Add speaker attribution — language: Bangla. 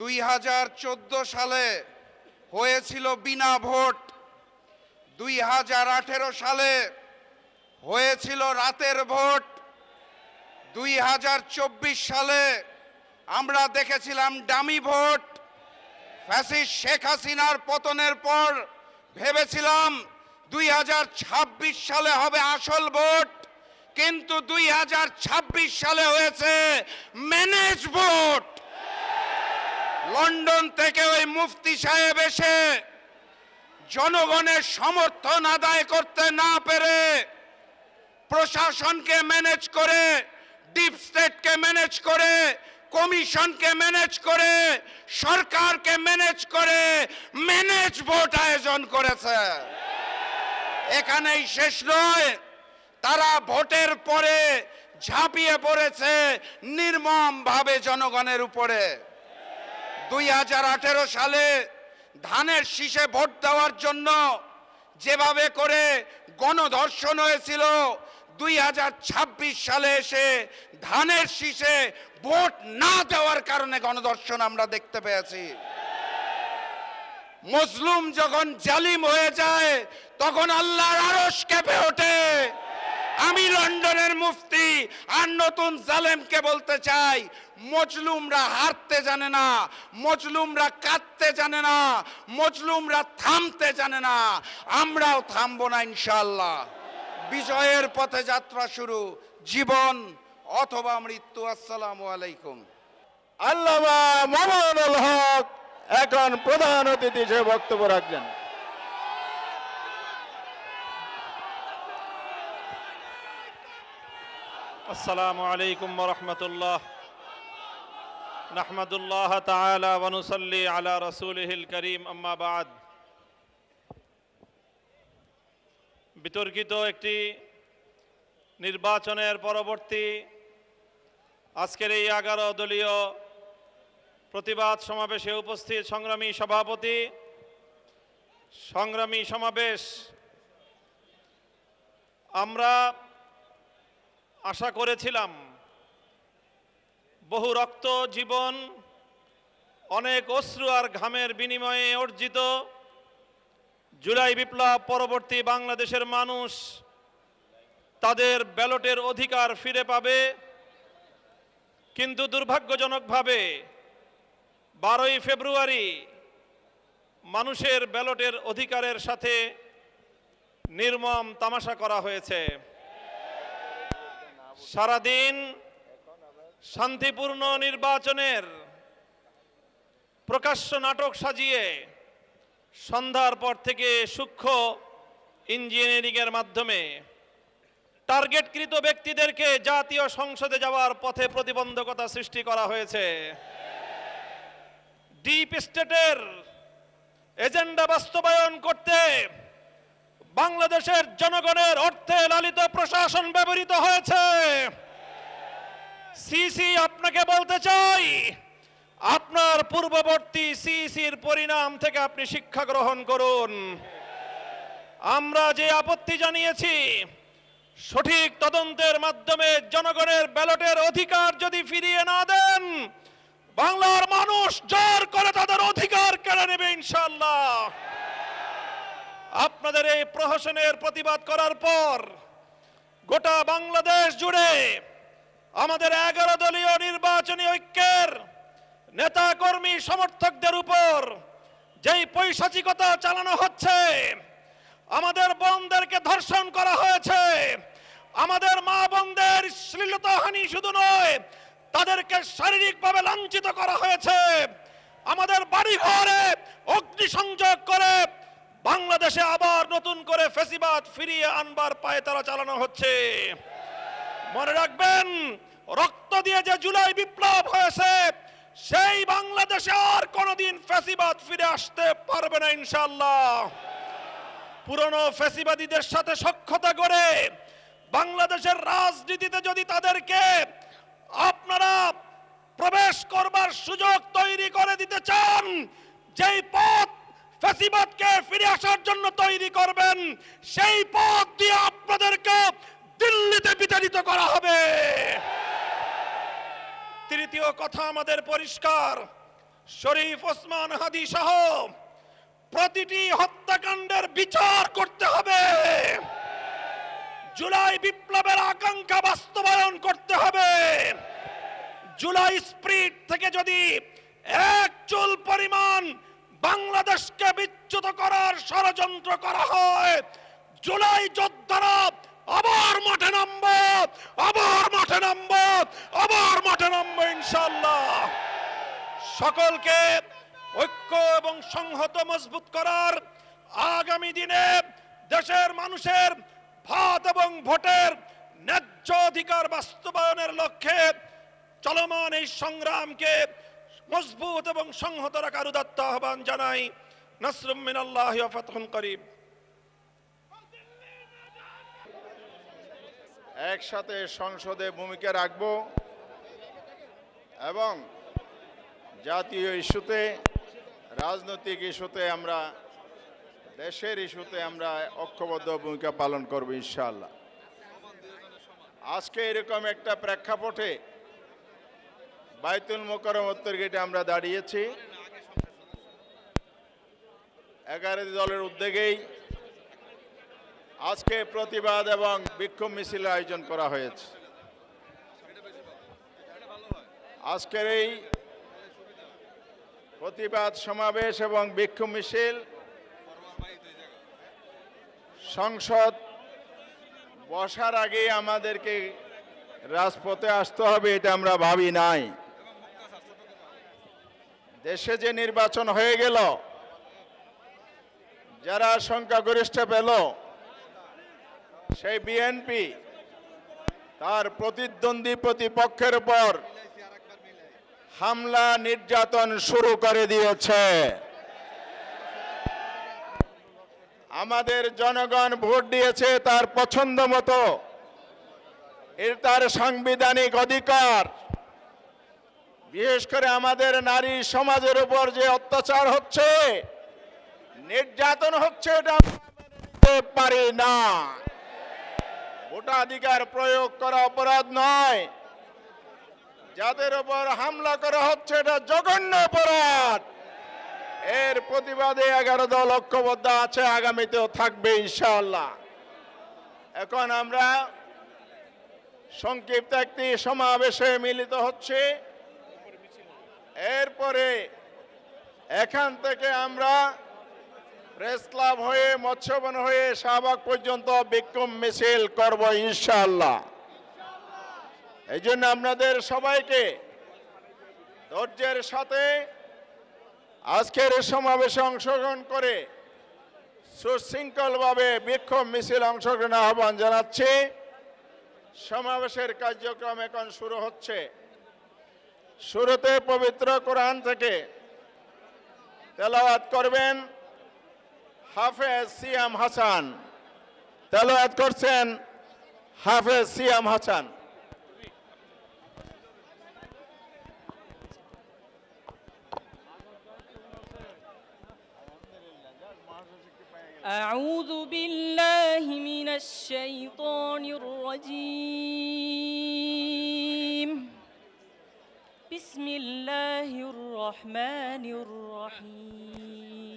Speaker 1: 2014 সালে হয়েছিল বিনা ভোট, 2018 সালে হয়েছিল রাতের ভোট, 2024 সালে আমরা দেখেছিলাম ডামি ভোট। ফ্যাসিস্ট শেখ হাসিনার পতনের পর ভেবেছিলাম 2026 সালে হবে আসল ভোট, কিন্তু 2026 সালে হয়েছে ম্যানেজ ভোট। লন্ডন থেকে ওই মুফতি সাহেব এসে জনগণের সমর্থন আদায় করতে না পেরে প্রশাসনকে ম্যানেজ করে, ডিপ স্টেটকে ম্যানেজ করে, কমিশনকে ম্যানেজ করে, সরকারকে ম্যানেজ করে ম্যানেজ ভোট আয়োজন করেছে। এখানেই শেষ নয়, তারা ভোটের পরে ঝাঁপিয়ে পড়েছে নির্মমভাবে জনগণের উপরে। 2018 সালে ধানের শীষে ভোট দেওয়ার জন্য যেভাবে করে গণধর্ষণ হয়েছিল, 2026 সালে এসে ধানের শীষে ভোট না দেওয়ার কারণে গণধর্ষণ আমরা দেখতে পেয়েছি। মজলুম যখন জালিম হয়ে যায় তখন আল্লাহর আরশ কেঁপে ওঠে। আমি লন্ডনের মুফতি আর নতুন জালেমকে বলতে চাই, মজলুমরা হারতে জানে না, মজলুমরা কাঁদতে জানে না, মজলুমরা থামতে জানে না। আমরাও থামবো না ইনশাআল্লাহ। বিজয়ের পথে যাত্রা শুরু, জীবন অথবা মৃত্যু। আসসালামু আলাইকুম।
Speaker 2: আল্লামা মামুনুল হক এখন প্রধান অতিথি হিসেবে বক্তব্য রাখবেন।
Speaker 3: আসসালামু আলাইকুম ওয়া রাহমাতুল্লাহ। নাহমাদুল্লাহ তাআলা ওয়া নুসাল্লি আলা রাসূলিহিল কারীম, আম্মা বা'দ। বিতর্কিত একটি নির্বাচনের পরবর্তী আজকের এই 11 দলীয় প্রতিবাদ সমাবেশে উপস্থিত সংগ্রামী সভাপতি, সংগ্রামী সমাবেশ, আমরা আশা করেছিলাম বহু রক্ত, জীবন, অনেক অশ্রু আর ঘামের বিনিময়ে অর্জিত জুলাই বিপ্লব পরবর্তী বাংলাদেশের মানুষ তাদের ব্যালটের অধিকার ফিরে পাবে, কিন্তু দুর্ভাগ্যজনকভাবে 12ই ফেব্রুয়ারি মানুষের ব্যালটের অধিকারের সাথে নির্মম তামাশা করা হয়েছে। সারাদিন শান্তিপূর্ণ নির্বাচনের প্রকাশ্য নাটক সাজিয়ে সন্ধ্যার পর থেকে সূক্ষ্ম ইঞ্জিনিয়ারিংয়ের মাধ্যমে টার্গেটকৃত ব্যক্তিদেরকে জাতীয় সংসদে যাওয়ার পথে প্রতিবন্ধকতা সৃষ্টি করা হয়েছে। ডিপ স্টেটের এজেন্ডা বাস্তবায়ন করতে বাংলাদেশের জনগণের অর্থে লালিত প্রশাসন ব্যবহৃত হয়েছে। সিসি, আপনাকে বলতে চাই, আপনার পূর্ববর্তী সিসির পরিণাম থেকে আপনি শিক্ষা গ্রহণ করুন। আমরা যে আপত্তি জানিয়েছি, সঠিক তদন্তের মাধ্যমে জনগণের ব্যালটের অধিকার যদি ফিরিয়ে না দেন, বাংলার মানুষ জোর করে তাদের অধিকার কেড়ে নেবে ইনশাআল্লাহ। আপনাদের এই প্রহসনের প্রতিবাদ করার পর গোটা বাংলাদেশ জুড়ে আমাদের 11 দলীয় নির্বাচনী ঐক্যের নেতা কর্মী সমর্থকদের উপর যেই পৈশাচিকতা চালানো হচ্ছে, আমাদের বোনদেরকে ধর্ষণ করা হয়েছে, আমাদের মা বোনদের শ্লীলতাহানি শুধু নয়, তাদেরকে শারীরিকভাবে লাঞ্ছিত করা হয়েছে, আমাদের বাড়িঘরে অগ্নিসংযোগ করে বাংলাদেশে আবার নতুন করে ফ্যাসিবাদ ফিরিয়ে আনবার পায়তারা চালানো হচ্ছে। মনে রাখবেন, রক্ত দিয়ে যে জুলাই বিপ্লব হয়েছে, সেই বাংলাদেশে আর কোনোদিন ফ্যাসিবাদ ফিরে আসতে পারবে না ইনশাআল্লাহ। পুরনো ফ্যাসিবাদীদের সাথে সখ্যতা করে বাংলাদেশের রাজনীতিতে যদি তাদেরকে আপনারা প্রবেশ করবার সুযোগ তৈরি করে দিতে চান, যেই পথ ফ্যাসিবাদকে ফিরে আসার জন্য তৈরি করবেন, সেই পথ দিয়ে আপনাদেরকে দিল্লিতে বিতাড়িত করা হবে। তৃতীয় কথা আমাদের পরিষ্কার, শরীফ ওসমান হাদি সহ প্রতিটি হত্যাকাণ্ডের বিচার করতে হবে। জুলাই বিপ্লবের আকাঙ্ক্ষা বাস্তবায়ন করতে হবে। জুলাই স্পিরিট থেকে যদি এক চুল পরিমাণ বাংলাদেশকে বিচ্যুত করার ষড়যন্ত্র করা হয়, জুলাই যোদ্ধারা আবার মাঠে নামবো, আবার মাঠে নামবো, আবার মাঠে নামবো ইনশাআল্লাহ। সকলকে ঐক্য এবং সংহত মজবুত করার, আগামী দিনে দেশের মানুষের ভাত এবং ভোটের ন্যায্য অধিকার বাস্তবায়নের লক্ষ্যে চলমান এই সংগ্রামকে মজবুত এবং সংহত রাখার উদাত্ত আহ্বান জানাই। নাসরুম মিনাল্লাহি ওয়া ফাতহুন করিব।
Speaker 2: একসাথে সংসদে ভূমিকা রাখব এবং জাতীয় ইস্যুতে, রাজনৈতিক ইস্যুতে, আমরা দেশের ইস্যুতে আমরা ঐক্যবদ্ধ ভূমিকা পালন করব ইনশাআল্লাহ। আজকে এরকম একটা প্রেক্ষাপটে বাইতুল মোকাররম উত্তর গেটে আমরা দাঁড়িয়েছি। 11 দলের উদ্যোগেই আজকে প্রতিবাদ এবং বিক্ষোভ মিছিলের আয়োজন করা হয়েছে। আজকের এই প্রতিবাদ সমাবেশ এবং বিক্ষোভ মিছিল সংসদ বসার আগে আমাদেরকে রাজপথে আসতে হবে এটা আমরা ভাবি নাই। দেশে যে নির্বাচন হয়ে গেল, যারা সংখ্যাগরিষ্ঠ পেল, সেই বিএনপি তার প্রতিদ্বন্দ্বী প্রতিপক্ষের উপর হামলা নির্যাতন শুরু করে দিয়েছে। আমাদের জনগণ ভোট দিয়েছে তার পছন্দ মতো, এর তার সাংবিধানিক অধিকার। বিশেষ করে আমাদের নারী সমাজের উপর যে অত্যাচার হচ্ছে, নির্যাতন হচ্ছে, এটা আমরা মেনে নিতে পারি না। ভোটাধিকার প্রয়োগ করা অপরাধ নয়, যাদের উপর হামলা করা হচ্ছে এটা জঘন্য অপরাধ। এর প্রতিবাদে 11 দল ঐক্যবদ্ধ আছে, আগামীতেও থাকবে ইনশাআল্লাহ। এখন আমরা সংক্ষিপ্ত একটি সমাবেশে মিলিত হচ্ছে। এরপরে এখান থেকে আমরা প্রেস ক্লাব হয়ে, মৎস্যবন হয়ে শাহবাগ পর্যন্ত বিক্ষোভ মিছিল করব ইনশাআল্লাহ। এই জন্য আপনাদের সবাইকে ধৈর্যের সাথে আজকের সমাবেশে অংশগ্রহণ করে সুশৃঙ্খলভাবে বিক্ষোভ মিছিল অংশগ্রহণের আহ্বান জানাচ্ছি। সমাবেশের কার্যক্রম এখন শুরু হচ্ছে। শুরুতে পবিত্র কোরআন থেকে তেলাওয়াত করবেন হাফেজ সিয়াম হাসান। তেলাওয়াত করছেন হাফেজ সিয়াম হাসান।
Speaker 4: أعوذ بالله من الشيطان الرجيم. بسم الله الرحمن الرحيم.